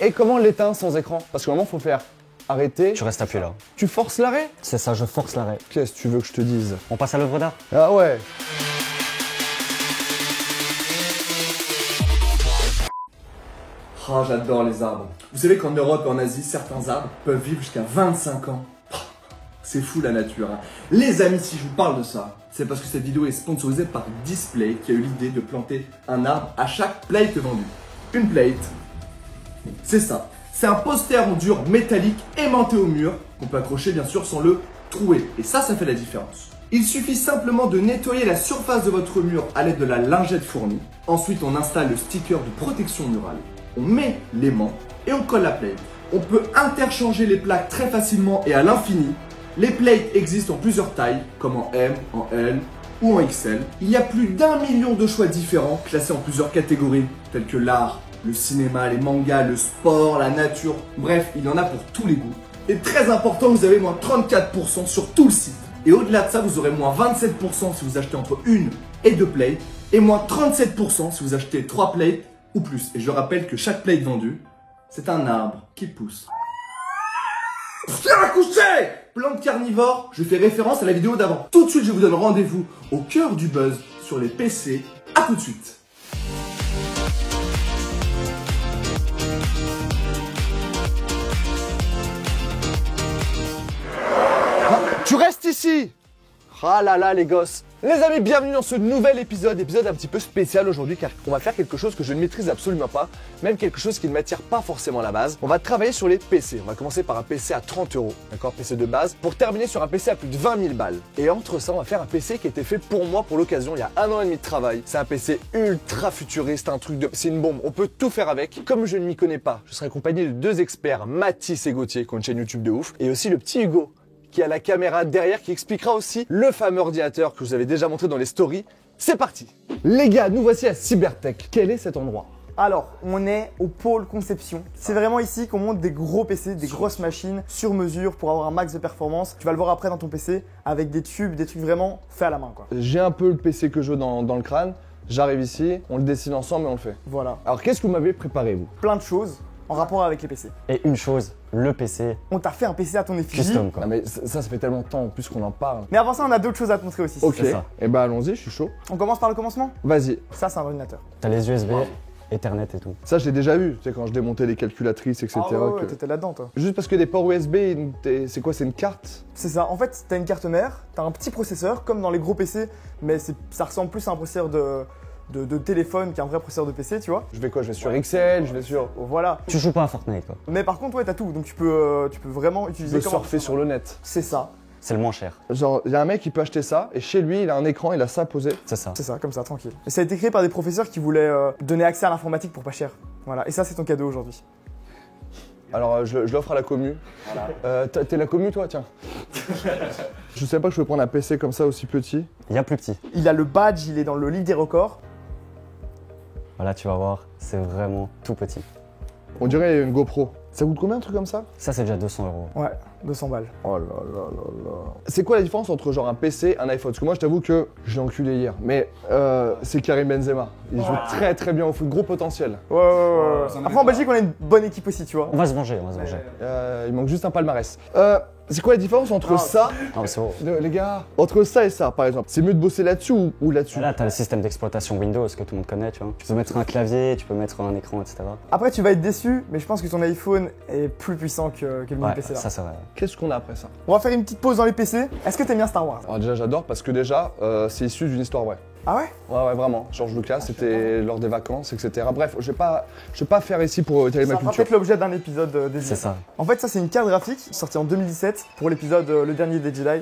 Et comment l'éteindre sans écran? Parce qu'à un moment, faut faire arrêter. Tu restes appuyé là. Tu forces l'arrêt? C'est ça, je force l'arrêt. Qu'est-ce que tu veux que je te dise? On passe à l'œuvre d'art. Ah ouais. Oh, j'adore les arbres. Vous savez qu'en Europe et en Asie, certains arbres peuvent vivre jusqu'à 25 ans. C'est fou la nature. Hein. Les amis, si je vous parle de ça, c'est parce que cette vidéo est sponsorisée par Display qui a eu l'idée de planter un arbre à chaque plate vendue. Une plate, c'est ça. C'est un poster en dur métallique aimanté au mur qu'on peut accrocher bien sûr sans le trouer. Et ça fait la différence. Il suffit simplement de nettoyer la surface de votre mur à l'aide de la lingette fournie. Ensuite, on installe le sticker de protection murale. On met l'aimant et on colle la plate. On peut interchanger les plaques très facilement et à l'infini. Les plates existent en plusieurs tailles, comme en M, en L ou en XL. Il y a plus d'1 million de choix différents, classés en plusieurs catégories, telles que l'art, le cinéma, les mangas, le sport, la nature. Bref, il y en a pour tous les goûts. Et très important, vous avez moins 34% sur tout le site. Et au-delà de ça, vous aurez moins 27% si vous achetez entre 1 et 2 plates, et moins 37% si vous achetez 3 plates ou plus. Et je rappelle que chaque plate vendue, c'est un arbre qui pousse. Viens coucher! Plante carnivore, je fais référence à la vidéo d'avant. Tout de suite, je vous donne rendez-vous au cœur du buzz sur les PC. A tout de suite. Tu restes ici. Ah là là les gosses. Les amis, bienvenue dans ce nouvel épisode un petit peu spécial aujourd'hui car on va faire quelque chose que je ne maîtrise absolument pas, même quelque chose qui ne m'attire pas forcément à la base. On va travailler sur les PC. On va commencer par un PC à 30 €, d'accord, PC de base, pour terminer sur un PC à plus de 20 000 balles. Et entre ça, on va faire un PC qui a été fait pour moi pour l'occasion il y a 1 an et demi de travail. C'est un PC ultra futuriste, un truc de... C'est une bombe, on peut tout faire avec. Comme je ne m'y connais pas, je serai accompagné de 2 experts, Mathis et Gauthier, qui ont une chaîne YouTube de ouf, et aussi le petit Hugo, qui a la caméra derrière, qui expliquera aussi le fameux ordinateur que je vous avais déjà montré dans les stories. C'est parti! Les gars, nous voici à Cybertech. Quel est cet endroit? Alors, on est au pôle conception. C'est vraiment ici qu'on monte des gros PC, des grosses machines sur mesure pour avoir un max de performance. Tu vas le voir après dans ton PC avec des tubes, des trucs vraiment faits à la main, quoi. J'ai un peu le PC que je veux dans le crâne. J'arrive ici, on le dessine ensemble et on le fait. Voilà. Alors qu'est-ce que vous m'avez préparé, vous? Plein de choses en rapport avec les PC. Et une chose, le PC On t'a fait un PC à ton effigie. custom quoi. Non mais ça fait tellement de temps en plus qu'on en parle. Mais avant ça, on a d'autres choses à te montrer aussi. Ok, c'est ça. et bah allons-y, je suis chaud. On commence par le commencement. Vas-y. Ça, c'est un ordinateur. T'as les USB, Ethernet et tout. Ça, je l'ai déjà vu, tu sais, quand je démontais les calculatrices, etc. Ah ouais, que- t'étais là-dedans, toi. Juste parce que des ports USB, c'est quoi? C'est une carte? C'est ça. En fait, t'as une carte mère, t'as un petit processeur, comme dans les gros PC, mais ça ressemble plus à un processeur de téléphone qu'un vrai processeur de PC, tu vois. Je vais quoi? Je vais sur XL, je vais sur... Voilà. Tu joues pas à Fortnite quoi. Mais par contre, ouais, t'as tout. Donc tu peux vraiment Je utiliser veux surfer sur le net. C'est ça. C'est le moins cher. Genre, il y a un mec qui peut acheter ça, et chez lui, il a un écran, il a ça posé. C'est ça. C'est ça, comme ça, tranquille. Et ça a été créé par des professeurs qui voulaient donner accès à l'informatique pour pas cher. Voilà. Et ça, c'est ton cadeau aujourd'hui. Alors, je l'offre à la commu. T'es la commu, toi? Tiens. Je savais pas que je pouvais prendre un PC comme ça, aussi petit. Il y a plus petit. Il a le badge, il est dans le livre des records. Voilà, tu vas voir, c'est vraiment tout petit. On dirait une GoPro. Ça coûte combien un truc comme ça? Ça c'est déjà 200 €. Ouais, 200 balles. Oh là là là là. C'est quoi la différence entre genre un PC et un iPhone? Parce que moi je t'avoue que je l'ai enculé hier. Mais c'est Karim Benzema. Il joue très très bien au foot, gros potentiel. Ouais. Après, en Belgique, on a une bonne équipe aussi, tu vois. On va se venger, on va se venger. Il manque juste un palmarès. C'est quoi la différence entre ça, Non mais c'est bon. les gars, entre ça et ça par exemple? C'est mieux de bosser là-dessus ou là-dessus? Là t'as le système d'exploitation Windows que tout le monde connaît, tu vois. Tu peux mettre un clavier, tu peux mettre un écran, etc. Après, tu vas être déçu, mais je pense que ton iPhone est plus puissant que le mini Ouais, PC là. ça c'est vrai. Qu'est-ce qu'on a après ça? On va faire une petite pause dans les PC. Est-ce que t'aimes bien Star Wars? Alors déjà j'adore parce que déjà c'est issu d'une histoire vraie. Ah ouais? Ouais vraiment. George Lucas, c'était lors des vacances, etc. Bref, je vais pas faire ici pour étaler ma Ça fera culture. peut-être l'objet d'un épisode dédié. C'est ça. En fait, ça, c'est une carte graphique sortie en 2017 pour l'épisode Le Dernier des Jedi.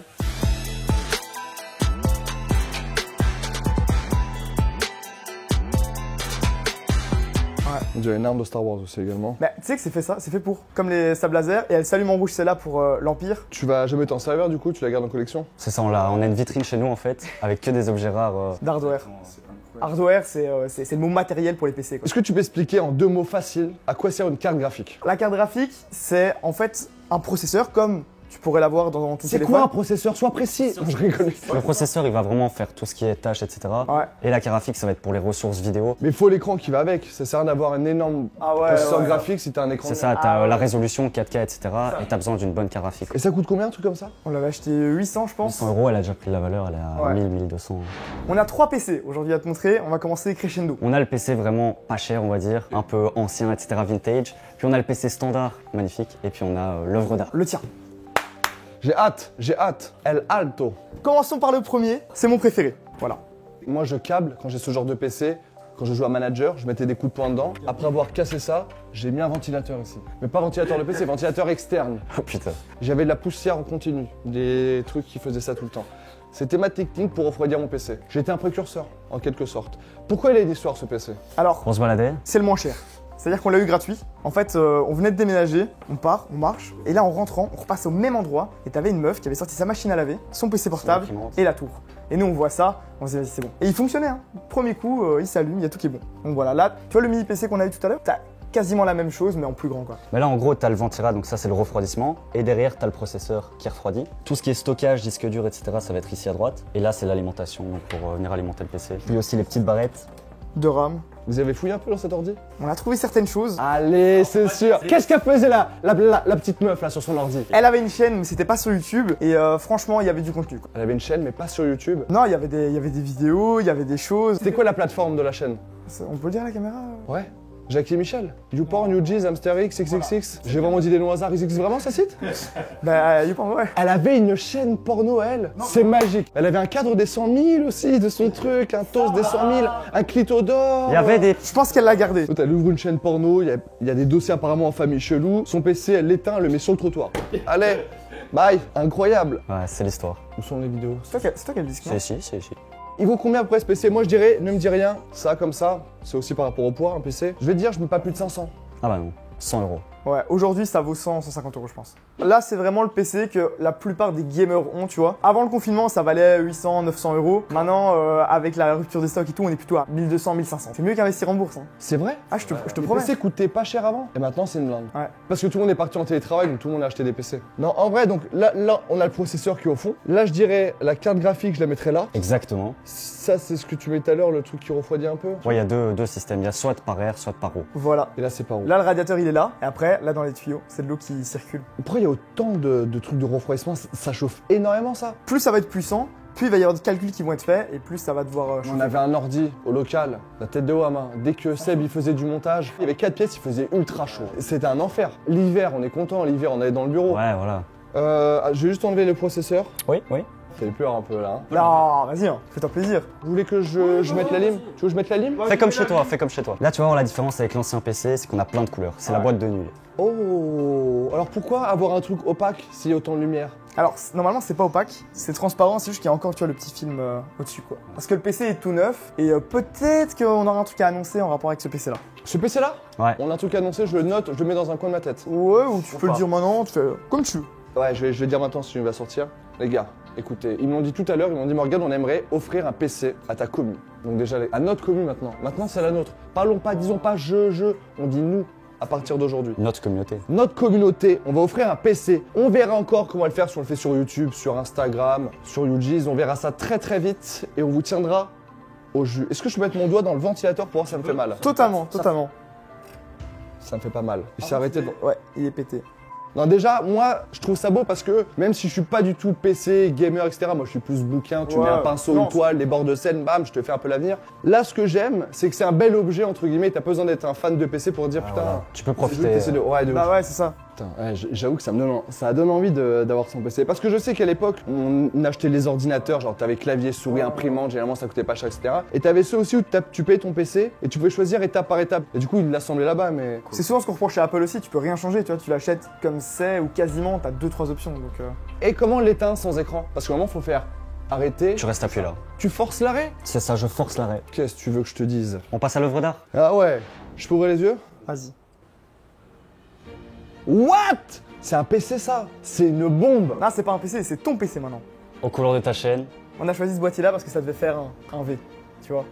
On dirait une arme de Star Wars aussi également. Bah, tu sais que c'est fait ça, c'est fait pour. Comme les sables laser, et elle s'allume en rouge, c'est là pour l'Empire. Tu vas jamais t'en servir du coup, tu la gardes en collection? C'est ça, on a une vitrine chez nous en fait, avec que des objets rares. D'hardware. Hardware, c'est le mot matériel pour les PC, quoi. Est-ce que tu peux expliquer en 2 mots faciles à quoi sert une carte graphique? La carte graphique, c'est en fait un processeur comme tu pourrais l'avoir dans ton C'est téléphone. quoi un processeur? Sois précis. Non, je rigole. Le processeur, il va vraiment faire tout ce qui est tâches, etc. Ouais. Et la carte graphique, ça va être pour les ressources vidéo. Mais il faut l'écran qui va avec. Ça sert à rien d'avoir un énorme Ah ouais, processeur ouais. graphique si t'as un écran. C'est ça, t'as la résolution 4K, etc. Et t'as besoin d'une bonne carte graphique. Et ça coûte combien un truc comme ça? On l'avait acheté 800, je pense. 100 €, elle a déjà pris de la valeur, elle est à Ouais. 1000, 1200. On a 3 PC aujourd'hui à te montrer. On va commencer crescendo. On a le PC vraiment pas cher, on va dire, un peu ancien, etc., vintage. Puis on a le PC standard, magnifique. Et puis on a l'œuvre d'art. Le tien. J'ai hâte. El Alto. Commençons par le premier. C'est mon préféré. Voilà. Moi, je câble quand j'ai ce genre de PC. Quand je joue à manager, je mettais des coups de poing dedans. Après avoir cassé ça, j'ai mis un ventilateur ici. Mais pas ventilateur de PC, ventilateur externe. Oh putain. J'avais de la poussière en continu, des trucs qui faisaient ça tout le temps. C'était ma technique pour refroidir mon PC. J'étais un précurseur, en quelque sorte. Pourquoi il a une histoire ce PC? Alors, On se baladait. c'est le moins cher. C'est-à-dire qu'on l'a eu gratuit. En fait, on venait de déménager, on part, on marche, et là en rentrant, on repasse au même endroit, et t'avais une meuf qui avait sorti sa machine à laver, son PC portable imprimante. et la tour. Et nous on voit ça, on se dit vas-y c'est bon. Et il fonctionnait, hein. Premier coup, il s'allume, il y a tout qui est bon. Donc voilà, là, tu vois le mini PC qu'on a eu tout à l'heure, t'as quasiment la même chose mais en plus grand quoi. Mais là, en gros, t'as le ventira, donc ça, c'est le refroidissement. Et derrière, t'as le processeur qui refroidit. Tout ce qui est stockage, disque dur, etc., ça va être ici à droite. Et là, c'est l'alimentation, donc pour venir alimenter le PC. Puis aussi les petites barrettes. De RAM. Vous avez fouillé un peu dans cet ordi? On a trouvé certaines choses. Allez, c'est sûr. Qu'est-ce qu'elle faisait la petite meuf là sur son ordi? Elle avait une chaîne mais c'était pas sur YouTube, et franchement il y avait du contenu quoi. Elle avait une chaîne mais pas sur YouTube. Non, il y avait des vidéos, il y avait des choses. C'était quoi la plateforme de la chaîne? On peut le dire à la caméra? Ouais. Jackie et Michel. YouPorn, UG's, HamsterX, XXX. J'ai vraiment dit des noms au hasard. Ils existent vraiment ce site? Bah, YouPorn, ouais. Elle avait une chaîne porno, elle. C'est magique. Elle avait un cadre des 100 000 aussi de son truc, un toast des 100 000, un clito d'or. Il y avait des. Je pense qu'elle l'a gardé. L'autre, elle ouvre une chaîne porno, il y a des dossiers apparemment en famille chelou. Son PC, elle l'éteint, elle le met sur le trottoir. Allez, bye. Incroyable. Ouais, c'est l'histoire. Où sont les vidéos? C'est toi qui as le disque, non? C'est ici. Il vaut combien à peu près ce PC? Moi je dirais, ne me dis rien, ça comme ça, c'est aussi par rapport au poids un PC. Je vais te dire, je mets pas plus de 500. Ah bah non, 100 €. Ouais, aujourd'hui ça vaut 100-150 euros je pense. Là c'est vraiment le PC que la plupart des gamers ont, tu vois. Avant le confinement ça valait 800-900 euros. Maintenant avec la rupture des stocks et tout on est plutôt à 1200-1500. C'est mieux qu'investir en bourse. Hein. C'est vrai? Ah je te Les promets. PC coûtaient pas cher avant et maintenant c'est une blinde. Ouais. Parce que tout le monde est parti en télétravail donc tout le monde a acheté des PC. Non en vrai donc là on a le processeur qui est au fond. Là je dirais la carte graphique je la mettrais là. Exactement. Ça c'est ce que tu mets tout à l'heure, le truc qui refroidit un peu. Ouais, il y a deux systèmes. Il y a soit par air, soit par eau. Voilà. Et là c'est par où? Là le radiateur il est là et après là dans les tuyaux c'est de l'eau qui circule. Pourquoi il y a autant de trucs de refroidissement? Ça chauffe énormément ça. Plus ça va être puissant, plus il va y avoir des calculs qui vont être faits et plus ça va devoir chauffer. On avait un ordi au local, la tête de Wama. Dès que Seb il faisait du montage, il y avait 4 pièces, il faisait ultra chaud. C'était un enfer. L'hiver, on est content, l'hiver on allait dans le bureau. Ouais, voilà. Je vais juste enlever le processeur. Oui. Ça fait peur un peu là. Hein. Non, vas-y, hein, fais-toi plaisir. Vous voulez que je mette la lime? Tu veux que je mette la lime? Fais comme chez toi. Là, tu vois, la différence avec l'ancien PC, c'est qu'on a plein de couleurs. C'est la boîte de nuit. Oh. Alors pourquoi avoir un truc opaque s'il y a autant de lumière? Alors normalement c'est pas opaque, c'est transparent, c'est juste qu'il y a encore tu vois le petit film au-dessus quoi. Parce que le PC est tout neuf et peut-être qu'on aura un truc à annoncer en rapport avec ce PC là. Ce PC là? Ouais. On a un truc à annoncer, je le note, je le mets dans un coin de ma tête. Ouais, ou tu peux pas. le dire maintenant, tu fais comme tu veux. Ouais, je vais le dire maintenant si tu vas sortir. Les gars, écoutez, ils m'ont dit tout à l'heure, ils m'ont dit Morgane, on aimerait offrir un PC à ta commu. Donc déjà, à notre commu maintenant. Maintenant, c'est la nôtre. Parlons pas, disons pas on dit nous à partir d'aujourd'hui. Notre communauté. Notre communauté, on va offrir un PC. On verra encore comment le faire si on le fait sur YouTube, sur Instagram, sur UG's. On verra ça très très vite et on vous tiendra au jus. Est-ce que je peux mettre mon doigt dans le ventilateur pour voir si ça me fait mal? Totalement. Ça me fait pas mal. Il s'est arrêté de... Ouais, il est pété. Non déjà, moi, je trouve ça beau parce que même si je suis pas du tout PC, gamer, etc., moi je suis plus bouquin, tu Ouais, mets un pinceau, non, une toile, des bords de scène, bam, je te fais un peu l'avenir. Là, ce que j'aime, c'est que c'est un bel objet, entre guillemets, t'as pas besoin d'être un fan de PC pour dire putain, Voilà. Tu peux c'est joli, profiter. PC de... Ouais, de ouf. Bah ouais, c'est ça. Putain, ouais, j'avoue que ça donne envie d'avoir son PC. Parce que je sais qu'à l'époque, on achetait les ordinateurs, genre t'avais clavier, souris, imprimante, généralement ça coûtait pas cher, etc. Et t'avais ceux aussi où tu payais ton PC et tu pouvais choisir étape par étape. Et du coup, ils l'assemblaient là-bas, mais... C'est souvent ce qu'on reproche à Apple aussi, tu peux rien changer, tu vois, tu l'achètes comme c'est ou quasiment, t'as 2-3 options donc. Et comment l'éteindre sans écran? Parce qu'à un moment, faut faire arrêter. Tu restes appuyé là. Tu forces l'arrêt? C'est ça, je force l'arrêt. Qu'est-ce que tu veux que je te dise? On passe à l'œuvre d'art. Ah ouais, je peux ouvrir les yeux? Vas-y. What? C'est un PC ça? C'est une bombe! Non, c'est pas un PC, c'est ton PC maintenant. Aux couleurs de ta chaîne. On a choisi ce boîtier là parce que ça devait faire un V, tu vois.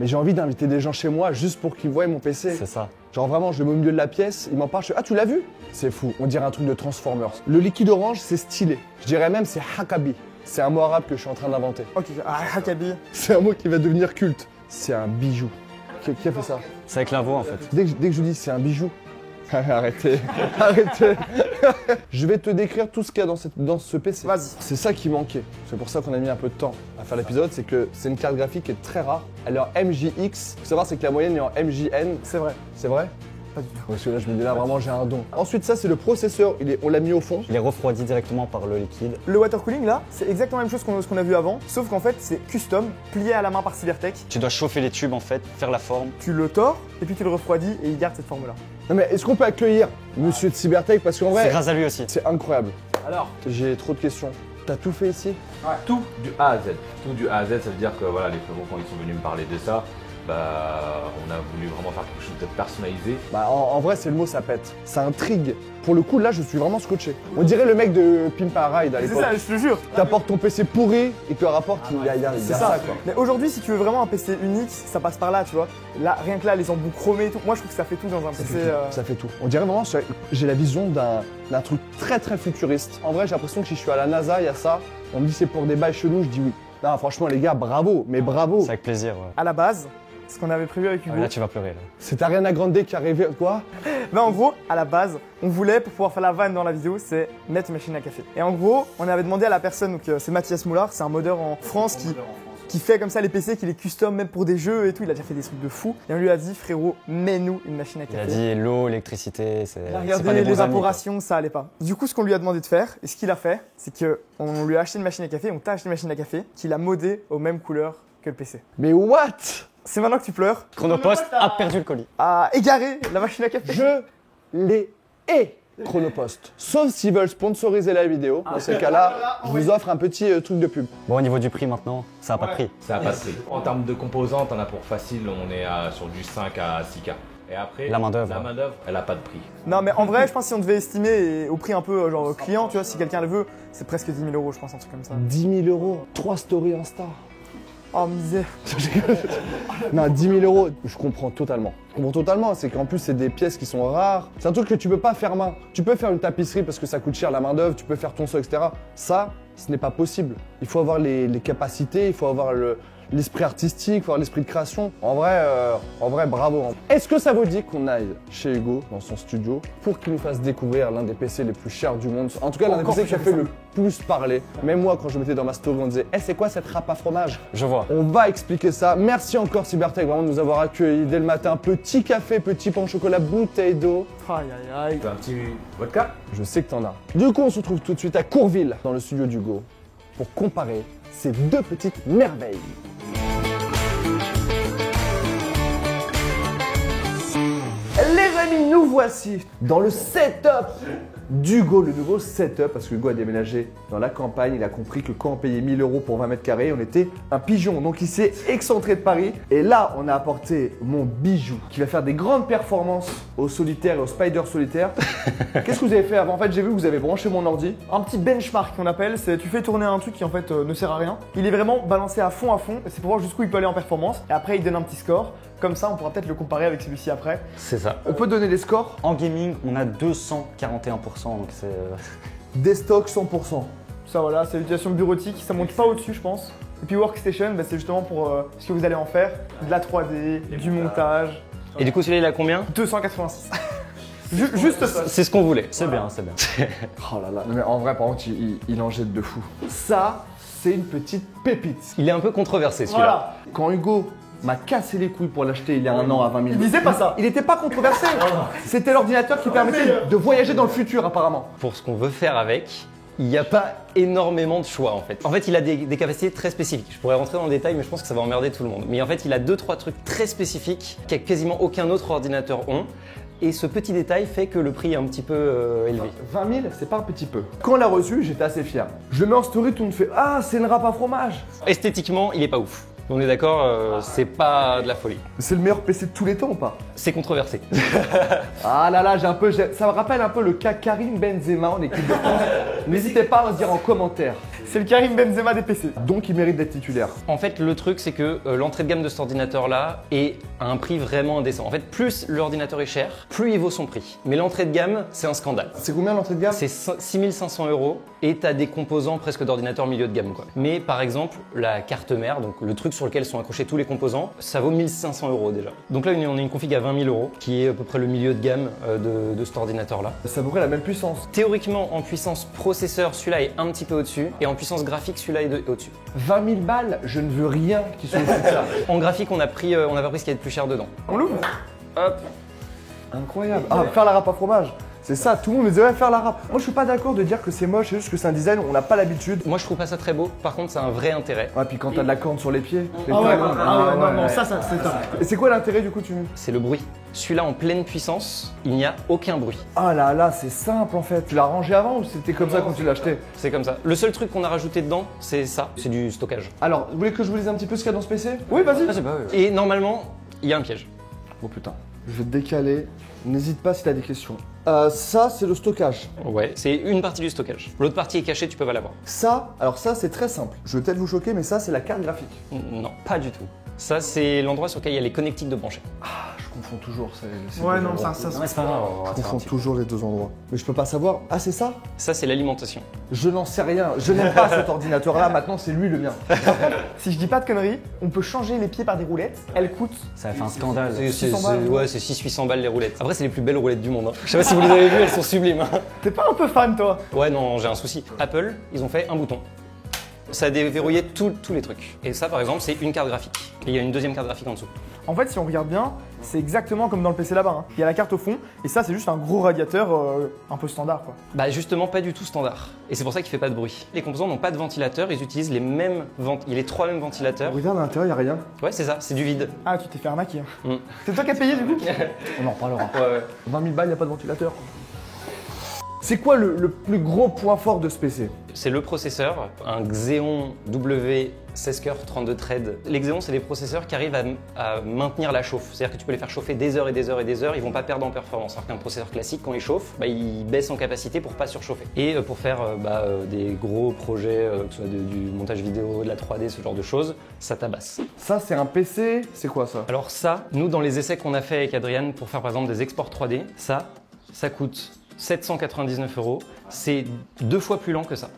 Mais j'ai envie d'inviter des gens chez moi juste pour qu'ils voient mon PC. C'est ça. Genre vraiment, je le mets au milieu de la pièce, il m'en parle, je fais ah tu l'as vu? C'est fou, on dirait un truc de Transformers. Le liquide orange, c'est stylé. Je dirais même c'est hakabi. C'est un mot arabe que je suis en train d'inventer. Ok, Hakabi. C'est un mot qui va devenir culte. C'est un bijou. Qui a fait ça? C'est avec la voix en fait. Dès que je dis c'est un bijou. Arrêtez, arrêtez. Je vais te décrire tout ce qu'il y a dans ce PC. Vas-y. C'est ça qui manquait. C'est pour ça qu'on a mis un peu de temps à faire l'épisode. C'est que c'est une carte graphique qui est très rare. Elle est en MJX. Faut savoir, c'est que la moyenne est en MJN. C'est vrai. C'est vrai? Pas du tout. Parce que là, je me dis là, vraiment, j'ai un don. Ensuite, ça, c'est le processeur. On l'a mis au fond. Il est refroidi directement par le liquide. Le water cooling là, c'est exactement la même chose qu'on a vu avant, sauf qu'en fait c'est custom, plié à la main par Cybertech. Tu dois chauffer les tubes en fait, faire la forme. Tu le tords et puis tu le refroidis et il garde cette forme là. Non, mais est-ce qu'on peut accueillir monsieur de Cybertech? Parce qu'en C'est vrai, grâce à lui aussi. c'est incroyable. Alors, J'ai trop de questions. T'as tout fait ici? tout du A à Z. Tout du A à Z, ça veut dire que voilà, les frérots, quand ils sont venus me parler de ça, bah, on a voulu vraiment faire quelque chose de personnalisé. Bah, en vrai, c'est le mot, ça pète. Ça intrigue. Pour le coup, là, je suis vraiment scotché. On dirait le mec de Pimp a Ride à C'est l'époque. ça, je te jure. T'apportes ton PC pourri et tu rapportes, il y a C'est ça, ça. quoi. Mais aujourd'hui, si tu veux vraiment un PC unique, ça passe par là, tu vois. Là, rien que là, les embouts chromés et tout. Moi, je trouve que ça fait tout dans un Ça PC. fait tout. Ça fait tout. On dirait vraiment, j'ai la vision d'un truc très très futuriste. En vrai, j'ai l'impression que si je suis à la NASA, il y a ça. On me dit c'est pour des bails chelous, je dis oui. Non, franchement, les gars, bravo, mais bravo. C'est avec plaisir, ouais. À la base, ce qu'on avait prévu avec Ah, Hugo. mais là tu vas pleurer là. C'est Ariana Grande qui a rêvé, quoi? Ben, en gros, à la base, on voulait, pour pouvoir faire la vanne dans la vidéo, c'est mettre une machine à café. Et en gros, on avait demandé à la personne, donc c'est Mathias Moulard, c'est un modeur en France qui fait comme ça les PC, qui les custom même pour des jeux et tout. Il a déjà fait des trucs de fou. Et on lui a dit, frérot, mets-nous une machine à Il a café. dit l'eau, l'électricité, c'est Il a c'est regardé pas des bons amis, quoi. l'évaporation, ça allait pas. Du coup, ce qu'on lui a demandé de faire, et ce qu'il a fait, c'est qu'on lui a acheté une machine à café, on t'a acheté une machine à café, qu'il a modée aux mêmes couleurs que le PC. Mais what? C'est maintenant que tu pleures. Chronopost a perdu le colis. À égarer la machine à café. Je les hais, Chronopost. Sauf s'ils veulent sponsoriser la vidéo. Dans ces cas-là, je vous offre un petit truc de pub. Bon, au niveau du prix maintenant, ça a pas de prix. Ça a pas de prix. En termes de composantes, on a pour facile, on est sur du 5 à 6K. Et après, La main-d'œuvre. La main-d'œuvre, elle a pas de prix. Non, mais en vrai, je pense que si on devait estimer au prix un peu genre client, tu vois, si quelqu'un le veut, c'est presque 10 000 €, je pense, un truc comme ça. 10 000 €, 3 stories Insta. Oh, misère. Non, 10 000 €, je comprends totalement. Je comprends totalement, c'est qu'en plus, c'est des pièces qui sont rares. C'est un truc que tu peux pas faire main. Tu peux faire une tapisserie parce que ça coûte cher la main-d'œuvre, tu peux faire ton seau, etc. Ça, ce n'est pas possible. Il faut avoir les capacités, il faut avoir l'esprit artistique, il faut avoir l'esprit de création. En vrai, bravo. Est-ce que ça vous dit qu'on aille chez Hugo, dans son studio, pour qu'il nous fasse découvrir l'un des PC les plus chers du monde? En tout cas, l'un des Encore PC qui a plus fait que ça. le plus parler. Même moi, quand je mettais dans ma story, on disait « Eh, c'est quoi cette râpe à fromage ?» Je vois. On va expliquer ça. Merci encore Cybertech vraiment de nous avoir accueillis dès le matin. Petit café, petit pain au chocolat, bouteille d'eau. Aïe, aïe, aïe. Tu veux un petit vodka? Je sais que t'en as. Du coup, on se retrouve tout de suite à Courville, dans le studio d'Hugo, pour comparer ces deux petites merveilles. Les amis, nous voici dans le setup d'Hugo, le nouveau setup, parce que Hugo a déménagé dans la campagne, il a compris que quand on payait 1 000 € pour 20 mètres carrés, on était un pigeon. Donc il s'est excentré de Paris. Et là, on a apporté mon bijou qui va faire des grandes performances au solitaire et au spider solitaire. Qu'est-ce que vous avez fait avant? En fait, j'ai vu que vous avez branché mon ordi. Un petit benchmark qu'on appelle, c'est tu fais tourner un truc qui en fait ne sert à rien. Il est vraiment balancé à fond, et c'est pour voir jusqu'où il peut aller en performance. Et après, il donne un petit score. Comme ça, on pourra peut-être le comparer avec celui-ci après. C'est ça. On peut donner les scores. En gaming, on a 241%, donc c'est. Des stocks 100%. Ça voilà, c'est l'utilisation bureautique, ça monte pas au-dessus je pense. Et puis Workstation, bah, c'est justement pour ce que vous allez en faire, de la 3D, du montage. Et du coup, celui-là, il a combien 286. Juste ça. C'est ce qu'on voulait. C'est bien, c'est bien. Oh là là. Mais en vrai, par contre, il en jette de fou. Ça, c'est une petite pépite. Il est un peu controversé, celui-là. Voilà. Quand Hugo m'a cassé les couilles pour l'acheter il y a un an à 20 000. Il disait pas ça. Il n'était pas controversé. C'était l'ordinateur qui permettait de voyager dans le futur apparemment. Pour ce qu'on veut faire avec, il n'y a pas énormément de choix en fait. En fait, il a des capacités très spécifiques. Je pourrais rentrer dans le détail, mais je pense que ça va emmerder tout le monde. Mais en fait, il a 2-3 trucs très spécifiques que quasiment aucun autre ordinateur ont. Et ce petit détail fait que le prix est un petit peu élevé. 20 000, c'est pas un petit peu. Quand on l'a reçu, j'étais assez fier. Je le mets en story, tout le monde fait « Ah, c'est une râpe à fromage !» Esthétiquement, il est pas ouf. On est d'accord, c'est pas de la folie. C'est le meilleur PC de tous les temps ou pas? C'est controversé. Ah là là, ça me rappelle un peu le cas Karim Benzema en équipe de France. N'hésitez pas à me dire en commentaire. C'est le Karim Benzema des PC. Donc il mérite d'être titulaire. En fait, le truc, c'est que l'entrée de gamme de cet ordinateur-là est à un prix vraiment indécent. En fait, plus l'ordinateur est cher, plus il vaut son prix. Mais l'entrée de gamme, c'est un scandale. C'est combien l'entrée de gamme? C'est 6500 € et t'as des composants presque d'ordinateur milieu de gamme, quoi. Mais par exemple, la carte mère, donc le truc sur lequel sont accrochés tous les composants, ça vaut 1500 € déjà. Donc là, on a une config à 20 000 €, qui est à peu près le milieu de gamme de cet ordinateur-là. C'est à peu près la même puissance. Théoriquement, en puissance processeur, celui-là est un petit peu au-dessus, et en puissance graphique, celui-là est au-dessus. 20 000 balles, je ne veux rien qui soit au-dessus de ça. En graphique, on n'a pas pris ce qui est le plus cher dedans. On l'ouvre? Hop. Incroyable. Ah, faire la râpe à fromage. C'est ça, tout le monde me disait ouais, faire la râpe. Moi je suis pas d'accord de dire que c'est moche, c'est juste que c'est un design, on n'a pas l'habitude. Moi, je trouve pas ça très beau. Par contre, c'est un vrai intérêt. Ah, puis quand t'as de la corne sur les pieds. les Ah ouais, talons, non, ça c'est top. Et c'est quoi l'intérêt du coup tu... C'est le bruit. Celui-là, en pleine puissance, il n'y a aucun bruit. Ah là là, c'est simple en fait. Tu l'as rangé avant ou c'était comme ça quand tu l'as acheté? C'est comme ça. Le seul truc qu'on a rajouté dedans, c'est ça. C'est du stockage. Alors, vous voulez que je vous dise un petit peu ce qu'il y a dans ce PC? Oui, vas-y. Et normalement, il y a un piège. Oh putain. Je vais te décaler. N'hésite pas si t'as des questions. Ça, c'est le stockage. Ouais, c'est une partie du stockage. L'autre partie est cachée, tu peux pas l'avoir. Ça, alors ça, c'est très simple. Je vais peut-être vous choquer, mais ça, c'est la carte graphique. Non, pas du tout. Ça, c'est l'endroit sur lequel il y a les connectiques de brancher. Ah, je confonds toujours ces Ouais, deux non, endroits. ça. Non, mais c'est pas grave. on va Je faire un confonds petit- toujours les deux endroits. Mais je peux pas savoir. Ah, c'est ça? Ça, c'est l'alimentation. Je n'en sais rien. Je n'aime pas cet ordinateur-là. Maintenant, c'est lui le mien. Si je dis pas de conneries, on peut changer les pieds par des roulettes. Elles coûtent. Ça a fait un scandale. C'est 600 balles, ouais, c'est 600-800 balles les roulettes. Après, c'est les plus belles roulettes du monde. Hein. Je sais pas si vous les avez vues, elles sont sublimes. Hein. T'es pas un peu fan, toi? Ouais, non, j'ai un souci. Apple, ils ont fait un bouton. Ça a déverrouillé tous les trucs. Et ça, par exemple, c'est une carte graphique. Et il y a une deuxième carte graphique en dessous. En fait, si on regarde bien, c'est exactement comme dans le PC là-bas. Hein. Il y a la carte au fond, et ça, c'est juste un gros radiateur un peu standard, quoi. Bah justement, pas du tout standard. Et c'est pour ça qu'il fait pas de bruit. Les composants n'ont pas de ventilateur, ils utilisent les mêmes il y a les trois mêmes ventilateurs. Regarde à l'intérieur, y a rien. Ouais, c'est ça, c'est du vide. Ah, tu t'es fait arnaquer. Hein. Mm. C'est toi qui as payé, du coup? On en reparlera. 20 000 balles, y a pas de ventilateur. C'est quoi le plus gros point fort de ce PC? C'est le processeur, un Xeon W16 cœurs 32 threads. Les Xeon, c'est des processeurs qui arrivent à maintenir la chauffe. C'est-à-dire que tu peux les faire chauffer des heures et des heures et des heures, ils vont pas perdre en performance. Alors qu'un processeur classique, quand il chauffe, il baisse en capacité pour pas surchauffer. Et pour faire des gros projets, que ce soit du montage vidéo, de la 3D, ce genre de choses, ça tabasse. Ça, c'est un PC. C'est quoi ça? Alors ça, nous, dans les essais qu'on a fait avec Adrien pour faire par exemple des exports 3D, ça coûte 799 €. C'est 2 fois plus lent que ça.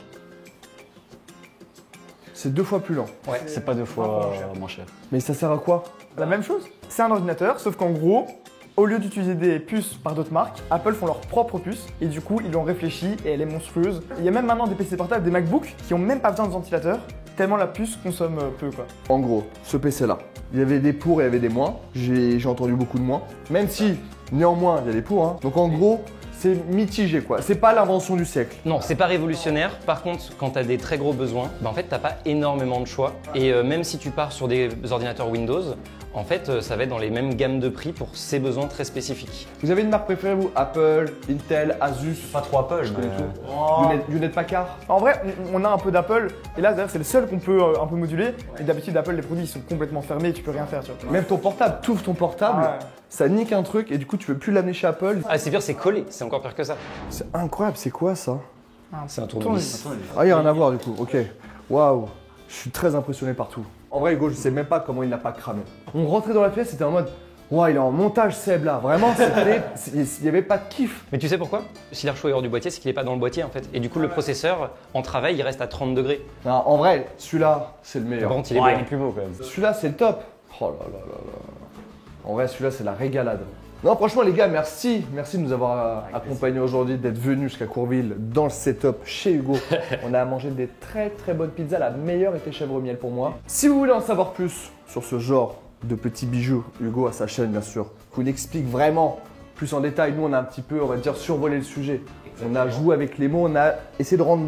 C'est 2 fois plus lent. Ouais. C'est pas deux fois moins cher. Mais ça sert à quoi? La même chose. C'est un ordinateur, sauf qu'en gros, au lieu d'utiliser des puces par d'autres marques, Apple font leur propre puce et du coup, ils l'ont réfléchie et elle est monstrueuse. Il y a même maintenant des PC portables, des MacBooks qui ont même pas besoin de ventilateur, tellement la puce consomme peu, quoi. En gros, ce PC-là, il y avait des pour et il y avait des moins. J'ai entendu beaucoup de moins. Même si, néanmoins, il y a des pour. Hein. Donc en gros, c'est mitigé quoi. C'est pas l'invention du siècle. Non, c'est pas révolutionnaire. Par contre, quand tu as des très gros besoins, en fait, t'as pas énormément de choix. Et même si tu pars sur des ordinateurs Windows, en fait, ça va être dans les mêmes gammes de prix pour ces besoins très spécifiques. Vous avez une marque préférée vous? Apple, Intel, Asus? Pas trop Apple, Je connais mais... tout. Hewlett Packard? En vrai, on a un peu d'Apple et là, d'ailleurs, c'est le seul qu'on peut un peu moduler. Et d'habitude, Apple, les produits ils sont complètement fermés, tu peux rien faire, tu vois. Même ton portable, tu ouvres ton portable, Ah ouais. ça nique un truc et du coup tu peux plus l'amener chez Apple. Ah, c'est pire, c'est collé. C'est encore pire que ça. C'est incroyable, c'est quoi ça? C'est un tournevis. Ah, il y a rien à voir du coup, ok. Waouh, je suis très impressionné par tout. En vrai, Hugo, je sais même pas comment il n'a pas cramé. On rentrait dans la pièce, c'était en mode, waouh, il est en montage Seb là. Vraiment, il n'y avait pas de kiff. Mais tu sais pourquoi? Si l'air chaud est hors du boîtier, c'est qu'il est pas dans le boîtier en fait. Et du coup, le processeur, en travail, il reste à 30 degrés. Non, en vrai, celui-là, c'est le meilleur. Par contre, il est Ouais, beau. il est plus beau quand même. Celui-là, c'est le top. Oh là là là là. En vrai, celui-là, c'est la régalade. Non, franchement, les gars, merci. Merci de nous avoir accompagnés aujourd'hui, d'être venus jusqu'à Courville dans le setup chez Hugo. On a mangé des très très bonnes pizzas. La meilleure était chèvre miel pour moi. Si vous voulez en savoir plus sur ce genre de petits bijoux, Hugo a sa chaîne, bien sûr, où il explique vraiment plus en détail. Nous, on a un petit peu, on va dire, survolé le sujet. On a joué avec les mots, on a essayé de rendre,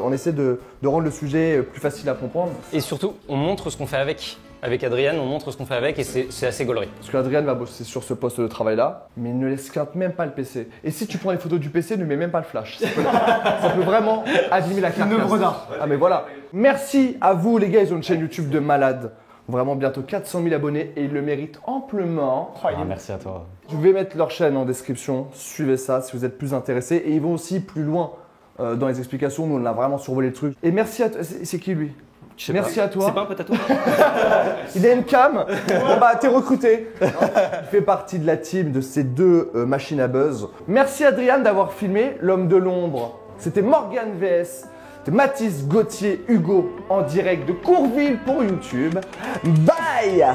on essaie de rendre le sujet plus facile à comprendre. Et surtout, on montre ce qu'on fait avec. Avec Adrien, on montre ce qu'on fait avec et c'est assez gaulerie. Parce qu'Adrien va bosser sur ce poste de travail-là, mais il ne esquinte même pas le PC. Et si tu prends les photos du PC, ne mets même pas le flash. Ça peut vraiment abîmer la carcasse. Une œuvre d'art. Ah mais voilà. Merci à vous les gars, ils ont une chaîne YouTube de malade. Vraiment bientôt 400 000 abonnés et ils le méritent amplement. Oh, il est- Merci à toi. Je vais mettre leur chaîne en description, suivez ça si vous êtes plus intéressés. Et ils vont aussi plus loin. dans les explications. Nous, on a vraiment survolé le truc. Et merci à toi. C'est qui lui? Je sais Merci pas. à toi. C'est pas un pote à toi? Il a une cam. Bon bah t'es recruté. Il fait partie de la team de ces deux machines à buzz. Merci Adrien d'avoir filmé l'homme de l'ombre. C'était Morgan VS. C'était Mathis, Gauthier, Hugo en direct de Courville pour YouTube. Bye.